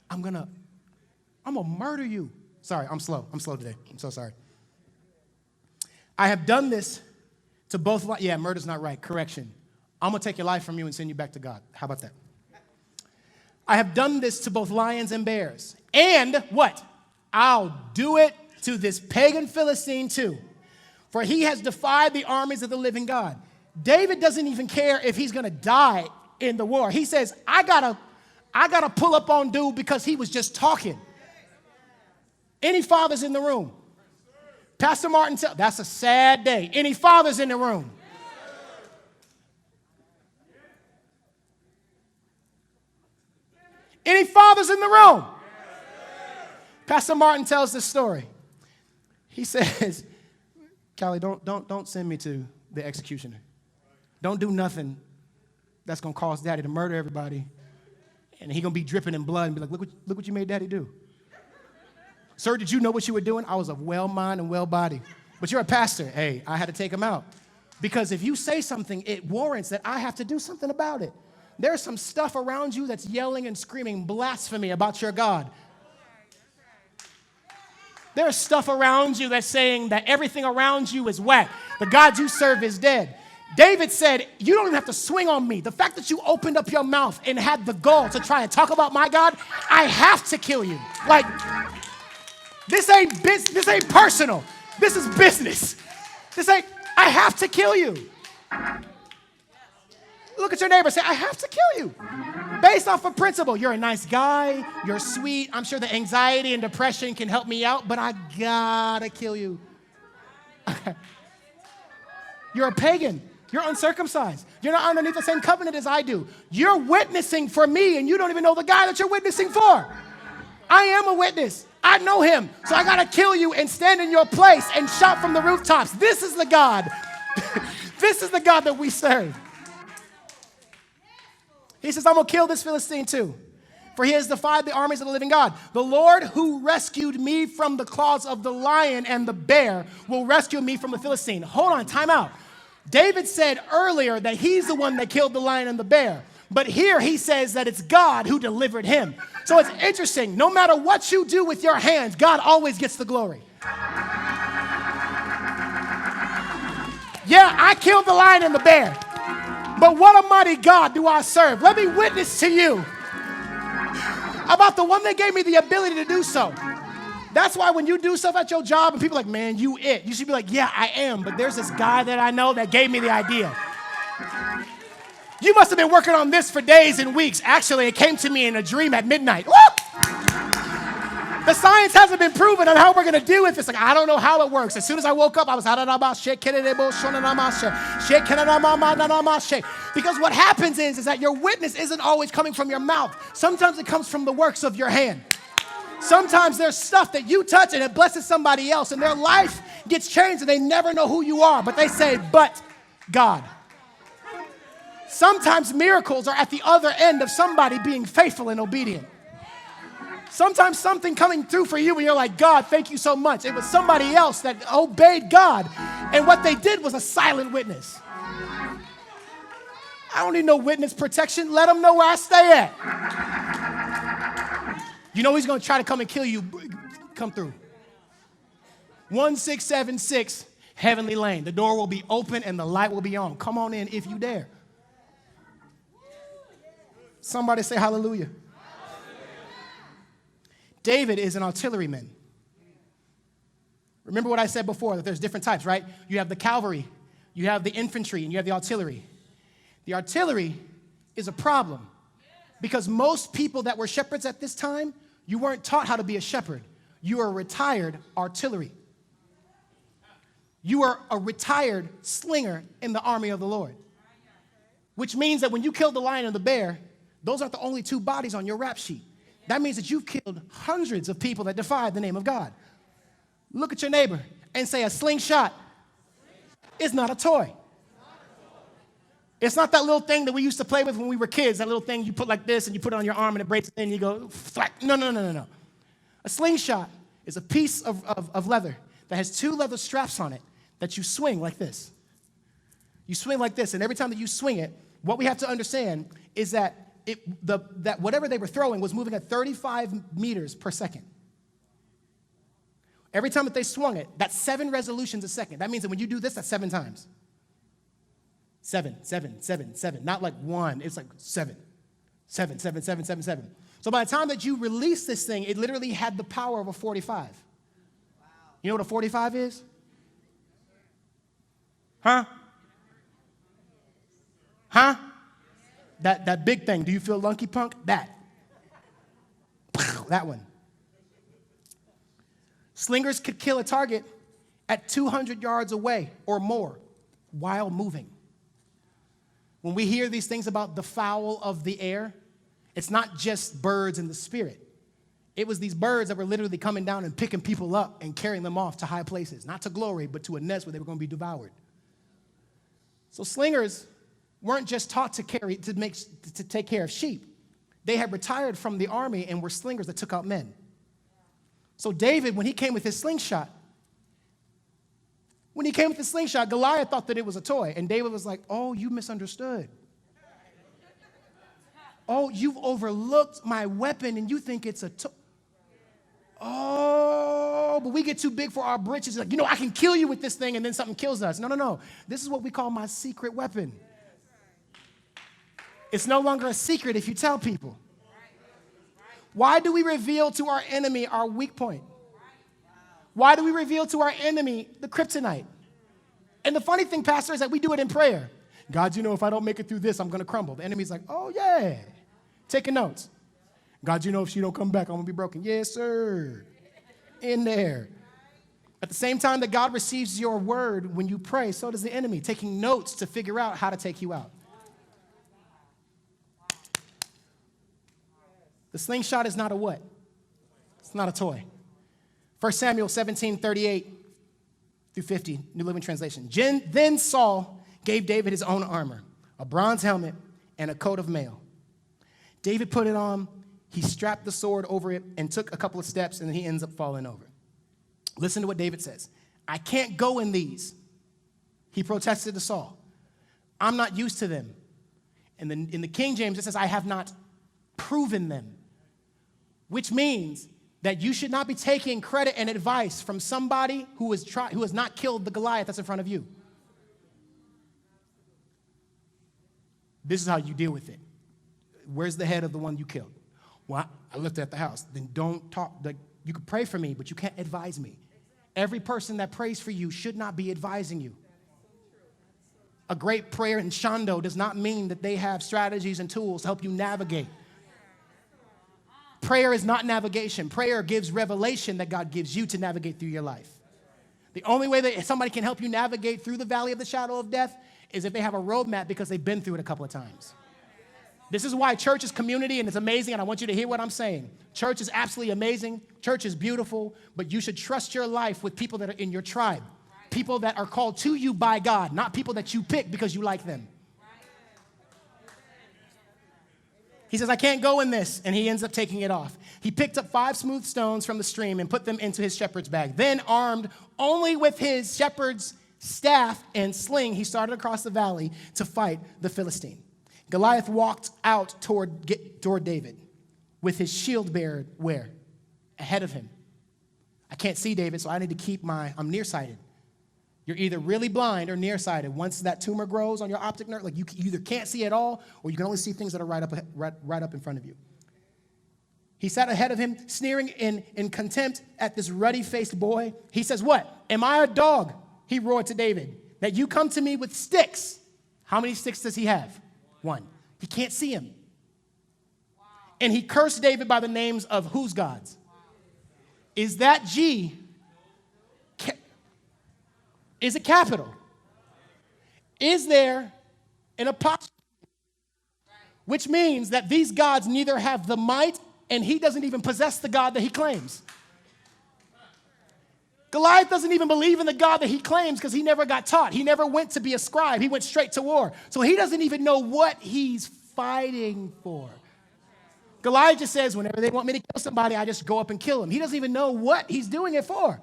I'm gonna murder you. Sorry, I'm slow today. I'm so sorry. I have done this to both, murder's not right, correction. I'm gonna take your life from you and send you back to God. How about that? I have done this to both lions and bears. And what? I'll do it to this pagan Philistine too. For he has defied the armies of the living God. David doesn't even care if he's gonna die in the war. He says, I gotta pull up on dude because he was just talking. Any fathers in the room? Pastor Martin, that's a sad day. Any fathers in the room? Any fathers in the room? Pastor Martin tells this story. He says, Callie, don't send me to the executioner. Don't do nothing that's going to cause daddy to murder everybody. And he going to be dripping in blood and be like, look what you made daddy do. Sir, did you know what you were doing? I was of well mind and well body. But you're a pastor. Hey, I had to take him out. Because if you say something, it warrants that I have to do something about it. There's some stuff around you that's yelling and screaming blasphemy about your God. There's stuff around you that's saying that everything around you is whack. The God you serve is dead. David said, you don't even have to swing on me. The fact that you opened up your mouth and had the gall to try and talk about my God, I have to kill you. Like, this ain't personal. This is business. I have to kill you. Look at your neighbor and say, I have to kill you. Based off of principle. You're a nice guy. You're sweet. I'm sure the anxiety and depression can help me out, but I gotta kill you. You're a pagan. You're uncircumcised. You're not underneath the same covenant as I do. You're witnessing for me, and you don't even know the guy that you're witnessing for. I am a witness. I know him. So I gotta kill you and stand in your place and shout from the rooftops. This is the God. This is the God that we serve. He says, I'm going to kill this Philistine too, for he has defied the armies of the living God. The Lord who rescued me from the claws of the lion and the bear will rescue me from the Philistine. Hold on, time out. David said earlier that he's the one that killed the lion and the bear. But here he says that it's God who delivered him. So it's interesting. No matter what you do with your hands, God always gets the glory. Yeah, I killed the lion and the bear. But what a mighty God do I serve. Let me witness to you about the one that gave me the ability to do so. That's why when you do stuff at your job and people are like, man, you should be like, yeah, I am. But there's this guy that I know that gave me the idea. You must have been working on this for days and weeks. Actually, it came to me in a dream at midnight. Woo! The science hasn't been proven on how we're going to do it. It's like, I don't know how it works. As soon as I woke up, I was because what happens is that your witness isn't always coming from your mouth. Sometimes it comes from the works of your hand. Sometimes there's stuff that you touch and it blesses somebody else and their life gets changed and they never know who you are, but they say, but God. Sometimes miracles are at the other end of somebody being faithful and obedient. Sometimes something coming through for you and you're like, God, thank you so much. It was somebody else that obeyed God. And what they did was a silent witness. I don't need no witness protection. Let them know where I stay at. You know he's going to try to come and kill you. Come through. 1676 Heavenly Lane. The door will be open and the light will be on. Come on in if you dare. Somebody say hallelujah. David is an artilleryman. Remember what I said before, that there's different types, right? You have the cavalry, you have the infantry, and you have the artillery. The artillery is a problem because most people that were shepherds at this time, you weren't taught how to be a shepherd. You were a retired artillery. You are a retired slinger in the army of the Lord, which means that when you killed the lion and the bear, those aren't the only two bodies on your rap sheet. That means that you've killed hundreds of people that defied the name of God. Look at your neighbor and say, a slingshot is not a toy. It's not that little thing that we used to play with when we were kids, that little thing you put like this and you put it on your arm and it breaks and you go, thwack. No. A slingshot is a piece of leather that has two leather straps on it that you swing like this. You swing like this, and every time that you swing it, what we have to understand is that that whatever they were throwing was moving at 35 meters per second. Every time that they swung it, that's 7 resolutions a second. That means that when you do this, that's 7 times. 7. Not like 1, it's like 7. 7. So by the time that you release this thing, it literally had the power of a 45. Wow. You know what a 45 is? Huh? That big thing. Do you feel lunky punk? That one. Slingers could kill a target at 200 yards away or more while moving. When we hear these things about the fowl of the air, it's not just birds in the spirit. It was these birds that were literally coming down and picking people up and carrying them off to high places, not to glory, but to a nest where they were going to be devoured. So slingers weren't just taught to take care of sheep. They had retired from the army and were slingers that took out men. So David, when he came with his slingshot, Goliath thought that it was a toy. And David was like, oh, you misunderstood. Oh, you've overlooked my weapon and you think it's a toy. Oh, but we get too big for our britches. Like, I can kill you with this thing and then something kills us. No. This is what we call my secret weapon. It's no longer a secret if you tell people. Why do we reveal to our enemy our weak point? Why do we reveal to our enemy the kryptonite? And the funny thing, Pastor, is that we do it in prayer. God, if I don't make it through this, I'm going to crumble. The enemy's like, oh, yeah. Taking notes. God, if she don't come back, I'm going to be broken. Yes, sir. In there. At the same time that God receives your word when you pray, so does the enemy, taking notes to figure out how to take you out. The slingshot is not a what? It's not a toy. 1 Samuel 17:38 through 50, New Living Translation. Then Saul gave David his own armor, a bronze helmet, and a coat of mail. David put it on, he strapped the sword over it, and took a couple of steps, and then he ends up falling over. Listen to what David says. I can't go in these. He protested to Saul. I'm not used to them. And then in the King James, it says, I have not proven them, which means that you should not be taking credit and advice from somebody who has not killed the Goliath that's in front of you. This is how you deal with it. Where's the head of the one you killed? Well, I left it at the house. Then don't talk. You can pray for me, but you can't advise me. Every person that prays for you should not be advising you. A great prayer in Shando does not mean that they have strategies and tools to help you navigate. Prayer is not navigation. Prayer gives revelation that God gives you to navigate through your life. The only way that somebody can help you navigate through the valley of the shadow of death is if they have a roadmap because they've been through it a couple of times. This is why church is community, and it's amazing, and I want you to hear what I'm saying. Church is absolutely amazing. Church is beautiful, but you should trust your life with people that are in your tribe, people that are called to you by God, not people that you pick because you like them. He says, I can't go in this, and he ends up taking it off. He picked up 5 smooth stones from the stream and put them into his shepherd's bag. Then, armed only with his shepherd's staff and sling, he started across the valley to fight the Philistine. Goliath walked out toward David with his shield bearer where? Ahead of him. I can't see David, so I need to keep I'm nearsighted. You're either really blind or nearsighted. Once that tumor grows on your optic nerve, you either can't see at all or you can only see things that are right up in front of you. He sat ahead of him, sneering in contempt at this ruddy-faced boy. He says, what? Am I a dog? He roared to David, that you come to me with sticks. How many sticks does he have? 1. He can't see him. Wow. And he cursed David by the names of whose gods? Wow. Is that G? Is it capital? Is there an apostrophe? Which means that these gods neither have the might, and he doesn't even possess the God that he claims. Goliath doesn't even believe in the God that he claims because he never got taught. He never went to be a scribe. He went straight to war. So he doesn't even know what he's fighting for. Goliath just says, whenever they want me to kill somebody, I just go up and kill him. He doesn't even know what he's doing it for.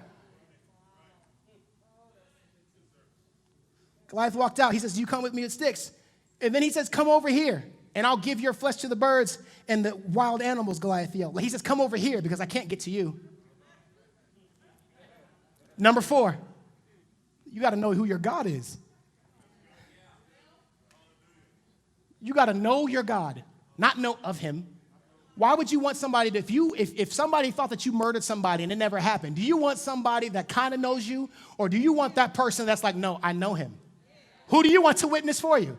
Goliath walked out. He says, you come with me with sticks. And then he says, come over here, and I'll give your flesh to the birds and the wild animals, Goliath yelled. He says, come over here because I can't get to you. Number 4, you got to know who your God is. You got to know your God, not know of him. Why would you want somebody to, if somebody thought that you murdered somebody and it never happened, do you want somebody that kind of knows you, or do you want that person that's like, no, I know him? Who do you want to witness for you?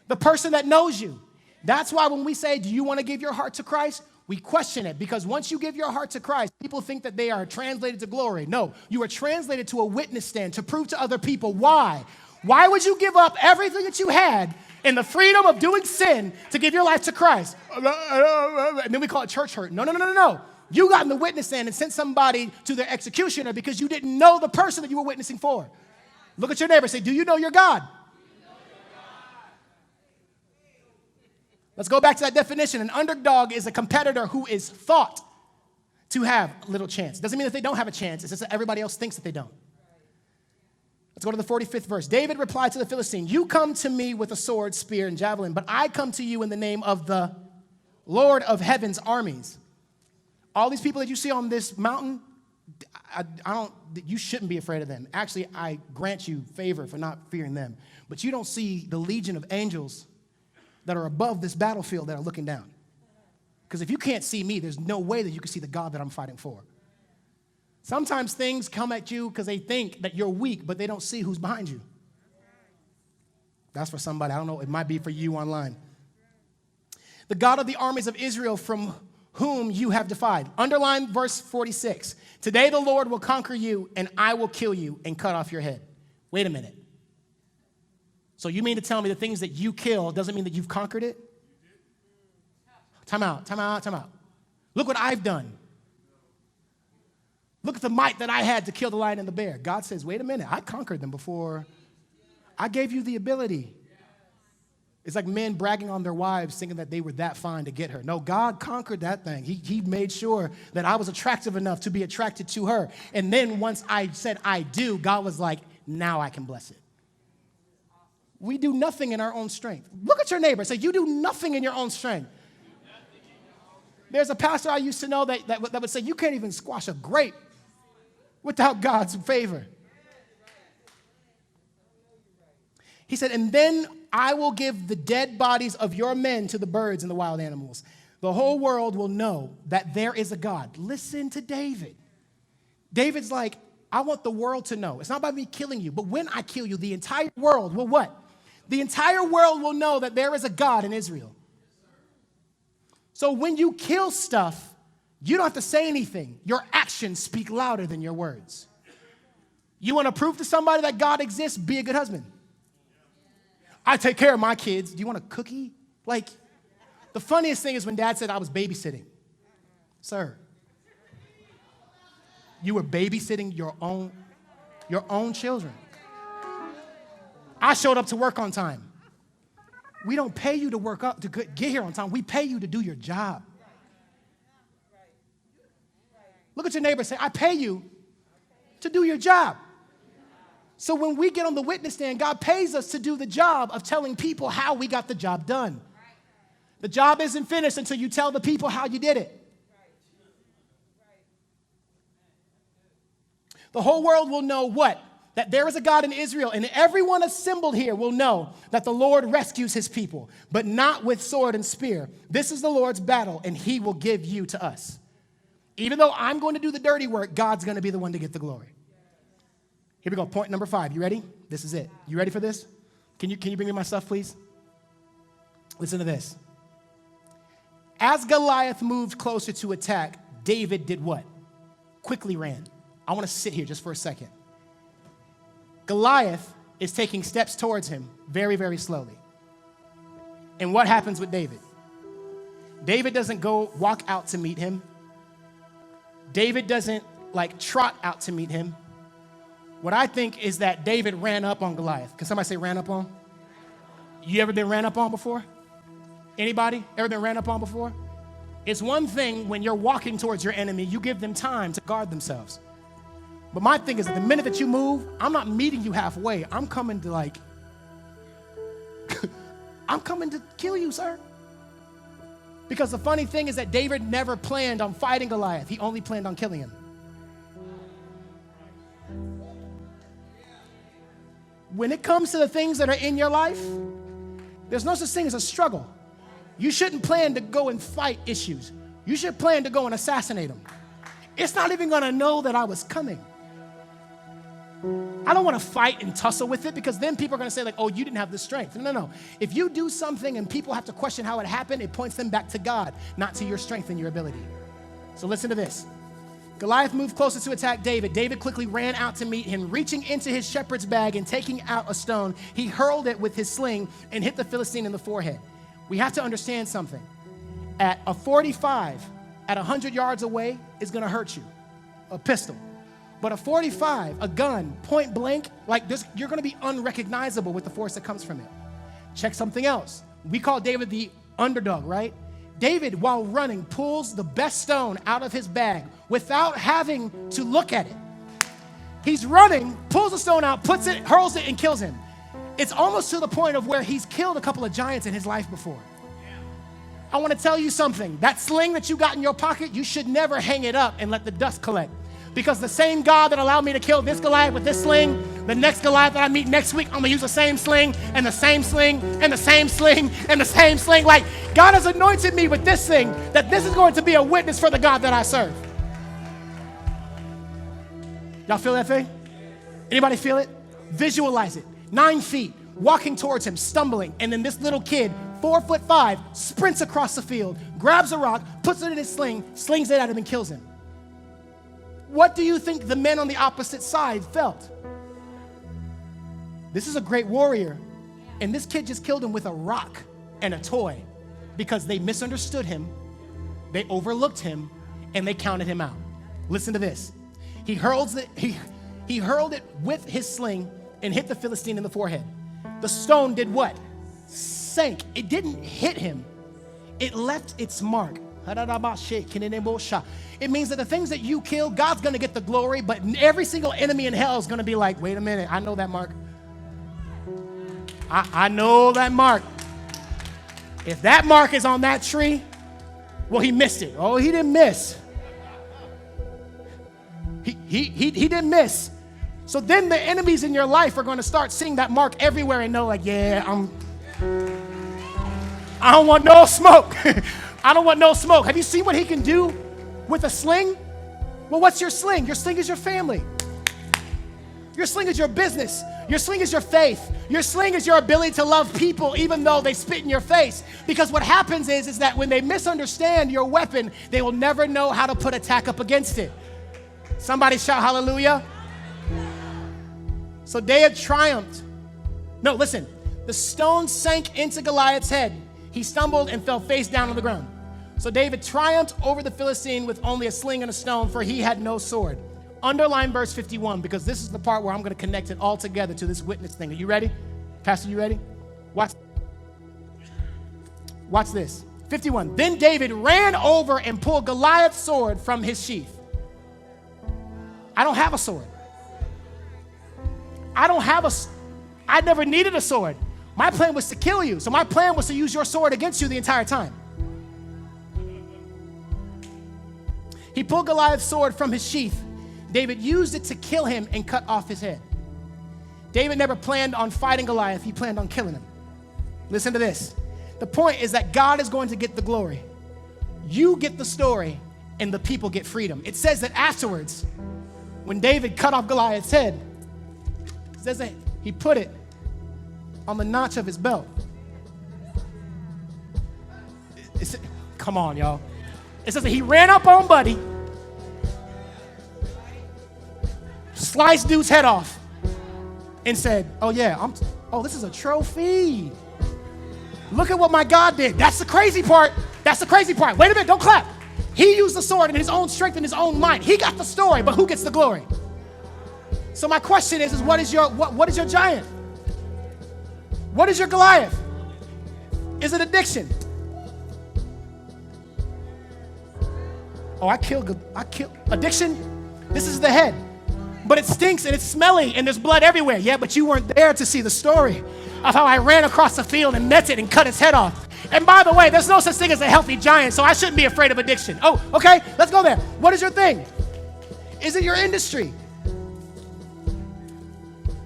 The person that knows you. That's why when we say, do you want to give your heart to Christ? we question it because once you give your heart to Christ, people think that they are translated to glory. No, you are translated to a witness stand to prove to other people why. Why would you give up everything that you had in the freedom of doing sin to give your life to Christ? And then we call it church hurt. No. You got in the witness stand and sent somebody to their executioner because you didn't know the person that you were witnessing for. Look at your neighbor and say, do you know your God? Let's go back to that definition. An underdog is a competitor who is thought to have little chance. Doesn't mean that they don't have a chance. It's just that everybody else thinks that they don't. Let's go to the 45th verse. David replied to the Philistine, you come to me with a sword, spear, and javelin, but I come to you in the name of the Lord of heaven's armies. All these people that you see on this mountain, you shouldn't be afraid of them. Actually, I grant you favor for not fearing them. But you don't see the legion of angels that are above this battlefield that are looking down. Because if you can't see me, there's no way that you can see the God that I'm fighting for. Sometimes things come at you because they think that you're weak, but they don't see who's behind you. That's for somebody. I don't know. It might be for you online. The God of the armies of Israel from whom you have defied. Underline verse 46. Today the Lord will conquer you, and I will kill you and cut off your head. Wait a minute. So you mean to tell me the things that you kill doesn't mean that you've conquered it? Time out. Look what I've done. Look at the might that I had to kill the lion and the bear. God says, wait a minute, I conquered them before. I gave you the ability. It's like men bragging on their wives thinking that they were that fine to get her. No, God conquered that thing. He made sure that I was attractive enough to be attracted to her. And then once I said I do, God was like, now I can bless it. We do nothing in our own strength. Look at your neighbor. Say, you do nothing in your own strength. There's a pastor I used to know that would say, you can't even squash a grape without God's favor. He said, and then I will give the dead bodies of your men to the birds and the wild animals. The whole world will know that there is a God. Listen to David. David's like, I want the world to know. It's not about me killing you, but when I kill you, the entire world will what? The entire world will know that there is a God in Israel. So when you kill stuff, you don't have to say anything. Your actions speak louder than your words. You want to prove to somebody that God exists? Be a good husband. I take care of my kids. Do you want a cookie? Like, the funniest thing is when Dad said I was babysitting. Sir, you were babysitting your own children. I showed up to work on time. We don't pay you to work up to get here on time. We pay you to do your job. Look at your neighbor and say, I pay you to do your job. So when we get on the witness stand, God pays us to do the job of telling people how we got the job done. The job isn't finished until you tell the people how you did it. The whole world will know what? That there is a God in Israel, and everyone assembled here will know that the Lord rescues his people, but not with sword and spear. This is the Lord's battle, and he will give you to us. Even though I'm going to do the dirty work, God's going to be the one to get the glory. Here we go. Point number 5. You ready? This is it. You ready for this? Can you bring me my stuff, please? Listen to this. As Goliath moved closer to attack, David did what? Quickly ran. I want to sit here just for a second. Goliath is taking steps towards him very, very slowly. And what happens with David? David doesn't go walk out to meet him. David doesn't trot out to meet him. What I think is that David ran up on Goliath. Can somebody say ran up on? You ever been ran up on before? Anybody ever been ran up on before? It's one thing when you're walking towards your enemy, you give them time to guard themselves. But my thing is that the minute that you move, I'm not meeting you halfway. I'm coming to I'm coming to kill you, sir. Because the funny thing is that David never planned on fighting Goliath. He only planned on killing him. When it comes to the things that are in your life, there's no such thing as a struggle. You shouldn't plan to go and fight issues. You should plan to go and assassinate them. It's not even going to know that I was coming. I don't want to fight and tussle with it because then people are going to say like, oh, you didn't have the strength. No. If you do something and people have to question how it happened, it points them back to God, not to your strength and your ability. So listen to this. Goliath moved closer to attack David. David quickly ran out to meet him. Reaching into his shepherd's bag and taking out a stone, he hurled it with his sling and hit the Philistine in the forehead. We have to understand something. At a 45, at 100 yards away, is going to hurt you. A pistol. But a 45, a gun, point blank, like this, you're going to be unrecognizable with the force that comes from it. Check something else. We call David the underdog, right? David, while running, pulls the best stone out of his bag without having to look at it. He's running, pulls the stone out, puts it, hurls it, and kills him. It's almost to the point of where he's killed a couple of giants in his life before. I want to tell you something. That sling that you got in your pocket, you should never hang it up and let the dust collect. Because the same God that allowed me to kill this Goliath with this sling, the next Goliath that I meet next week, I'm going to use the same sling and the same sling and the same sling and the same sling. Like, God has anointed me with this thing, that this is going to be a witness for the God that I serve. Y'all feel that thing? Anybody feel it? Visualize it. 9 feet, walking towards him, stumbling, and then this little kid, 4'5", sprints across the field, grabs a rock, puts it in his sling, slings it at him, and kills him. What do you think the men on the opposite side felt? This is a great warrior, and this kid just killed him with a rock and a toy because they misunderstood him, they overlooked him, and they counted him out. Listen to this. He hurled it with his sling and hit the Philistine in the forehead. The stone did what? Sank. It didn't hit him. It left its mark. It means that the things that you kill, God's going to get the glory, but every single enemy in hell is going to be like, wait a minute, I know that mark. I know that mark. If that mark is on that tree, well, he missed it. Oh, he didn't miss. He didn't miss. So then the enemies in your life are going to start seeing that mark everywhere and know like, yeah, I don't want no smoke. I don't want no smoke. Have you seen what he can do with a sling? Well, what's your sling? Your sling is your family. Your sling is your business. Your sling is your faith. Your sling is your ability to love people even though they spit in your face. Because what happens is that when they misunderstand your weapon, they will never know how to put attack up against it. Somebody shout hallelujah. So David triumphed. No, listen. The stone sank into Goliath's head. He stumbled and fell face down on the ground. So David triumphed over the Philistine with only a sling and a stone, for he had no sword. Underline verse 51, because this is the part where I'm going to connect it all together to this witness thing. Are you ready? Pastor, you ready? Watch this. 51. Then David ran over and pulled Goliath's sword from his sheath. I don't have a sword. I never needed a sword. My plan was to kill you. So my plan was to use your sword against you the entire time. He pulled Goliath's sword from his sheath. David used it to kill him and cut off his head. David never planned on fighting Goliath. He planned on killing him. Listen to this. The point is that God is going to get the glory. You get the story, and the people get freedom. It says that afterwards, when David cut off Goliath's head, it says that he put it on the notch of his belt. Come on, y'all. It says that he ran up on Buddy, sliced dude's head off, and said, oh yeah, this is a trophy. Look at what my God did. That's the crazy part. That's the crazy part. Wait a minute, don't clap. He used the sword in his own strength and his own might. He got the story, but who gets the glory? So my question is what is your giant? What is your Goliath? Is it addiction? Oh, I kill addiction. This is the head. But it stinks and it's smelly and there's blood everywhere. Yeah, but you weren't there to see the story of how I ran across the field and met it and cut its head off. And by the way, there's no such thing as a healthy giant, so I shouldn't be afraid of addiction. Oh, okay, let's go there. What is your thing? Is it your industry?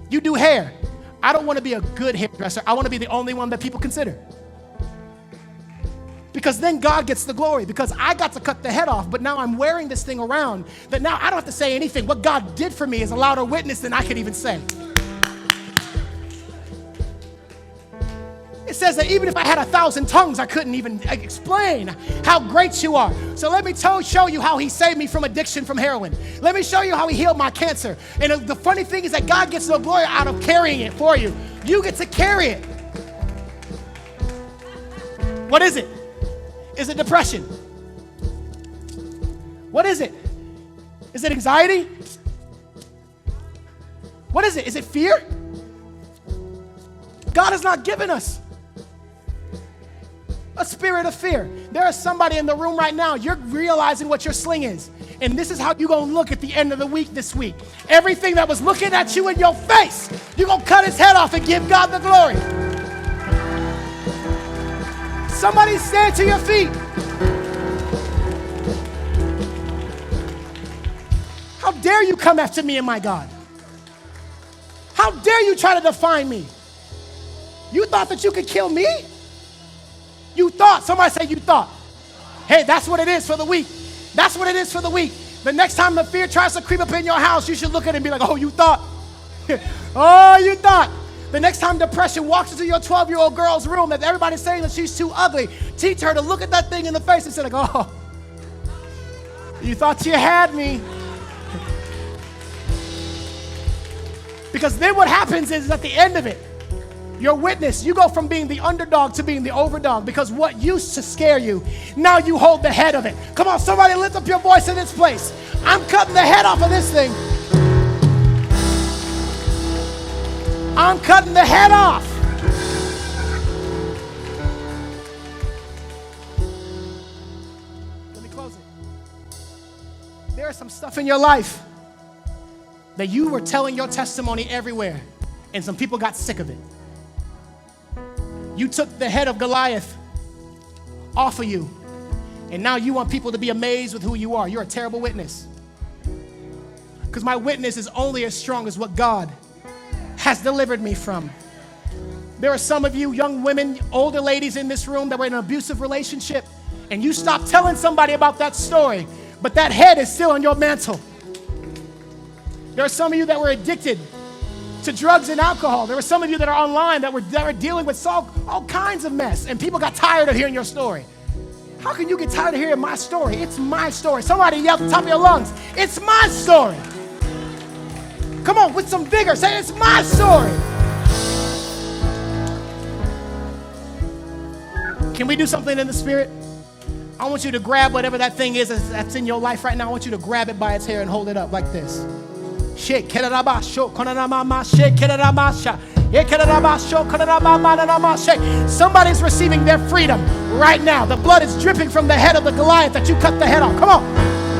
You do hair. I don't want to be a good hairdresser. I want to be the only one that people consider. Because then God gets the glory, because I got to cut the head off, but now I'm wearing this thing around that now I don't have to say anything. What God did for me is a louder witness than I could even say. It says that even if I had 1,000 tongues, I couldn't even explain how great you are. So let me show you how he saved me from addiction from heroin. Let me show you how he healed my cancer. And the funny thing is that God gets the glory out of carrying it for you. You get to carry it. What is it? Is it depression? What is it? Is it anxiety? What is it? Is it fear? God has not given us a spirit of fear. There is somebody in the room right now, you're realizing what your sling is. And this is how you're going to look at the end of the week this week. Everything that was looking at you in your face, you're going to cut his head off and give God the glory. Somebody stand to your feet. How dare you come after me and my God? How dare you try to define me? You thought that you could kill me? You thought. Somebody say you thought. Hey, that's what it is for the week. That's what it is for the week. The next time the fear tries to creep up in your house, you should look at it and be like, oh, you thought. Oh, you thought. The next time depression walks into your 12-year-old girl's room that everybody's saying that she's too ugly, teach her to look at that thing in the face and say, like, oh, you thought you had me. Because then what happens is at the end of it, your witness, you go from being the underdog to being the overdog, because what used to scare you, now you hold the head of it. Come on, somebody lift up your voice in this place. I'm cutting the head off of this thing. I'm cutting the head off. Let me close it. There is some stuff in your life that you were telling your testimony everywhere, and some people got sick of it. You took the head of Goliath off of you, and now you want people to be amazed with who you are. You're a terrible witness. Because my witness is only as strong as what God has delivered me from. There are some of you young women, older ladies in this room that were in an abusive relationship, and you stopped telling somebody about that story, but that head is still on your mantle. There are some of you that were addicted to drugs and alcohol. There were some of you that are online that were dealing with all kinds of mess, and people got tired of hearing your story. How can you get tired of hearing my story? It's my story. Somebody yell at the top of your lungs, it's my story. Come on, with some vigor, say it's my story. Can we do something in the spirit? I want you to grab whatever that thing is that's in your life right now. I want you to grab it by its hair and hold it up like this. Somebody's receiving their freedom right now. The blood is dripping from the head of the Goliath that you cut the head off. Come on.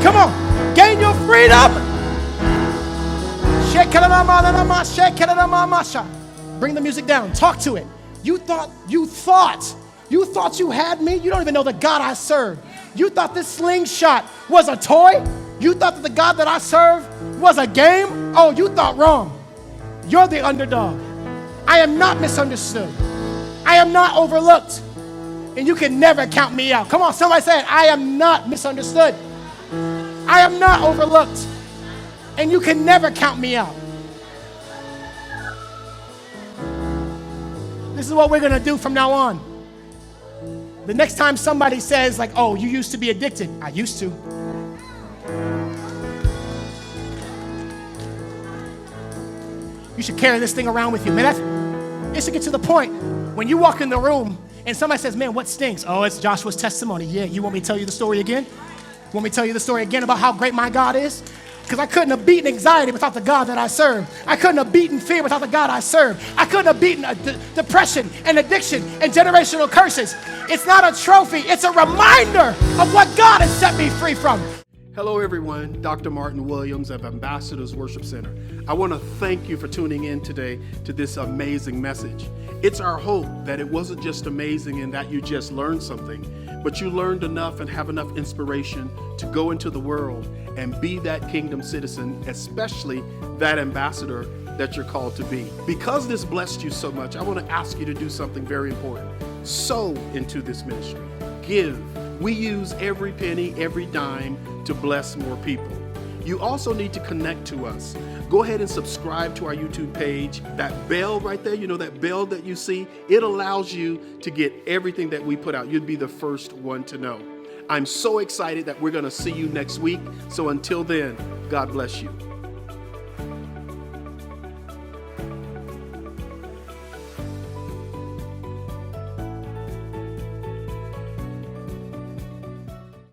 Come on. Gain your freedom. Bring the music down. Talk to it. You thought you had me. You don't even know the God I serve. You thought this slingshot was a toy. You thought that the God that I serve was a game? Oh, you thought wrong. You're the underdog. I am not misunderstood. I am not overlooked. And you can never count me out. Come on, somebody say it. I am not misunderstood. I am not overlooked. And you can never count me out. This is what we're going to do from now on. The next time somebody says, like, oh, you used to be addicted. I used to. You should carry this thing around with you. Man, it should get to the point when you walk in the room and somebody says, man, what stinks? Oh, it's Joshua's testimony. Yeah, you want me to tell you the story again? Want me to tell you the story again about how great my God is? Because I couldn't have beaten anxiety without the God that I serve. I couldn't have beaten fear without the God I serve. I couldn't have beaten depression and addiction and generational curses. It's not a trophy. It's a reminder of what God has set me free from. Hello everyone, Dr. Martin Williams of Ambassadors Worship Center. I want to thank you for tuning in today to this amazing message. It's our hope that it wasn't just amazing in that you just learned something, but you learned enough and have enough inspiration to go into the world and be that kingdom citizen, especially that ambassador that you're called to be. Because this blessed you so much, I want to ask you to do something very important. Sow into this ministry. give. We use every penny, every dime to bless more people. You also need to connect to us. Go ahead and subscribe to our YouTube page. That bell right there, that bell that you see, it allows you to get everything that we put out. You'd be the first one to know. I'm so excited that we're going to see you next week. So until then, God bless you.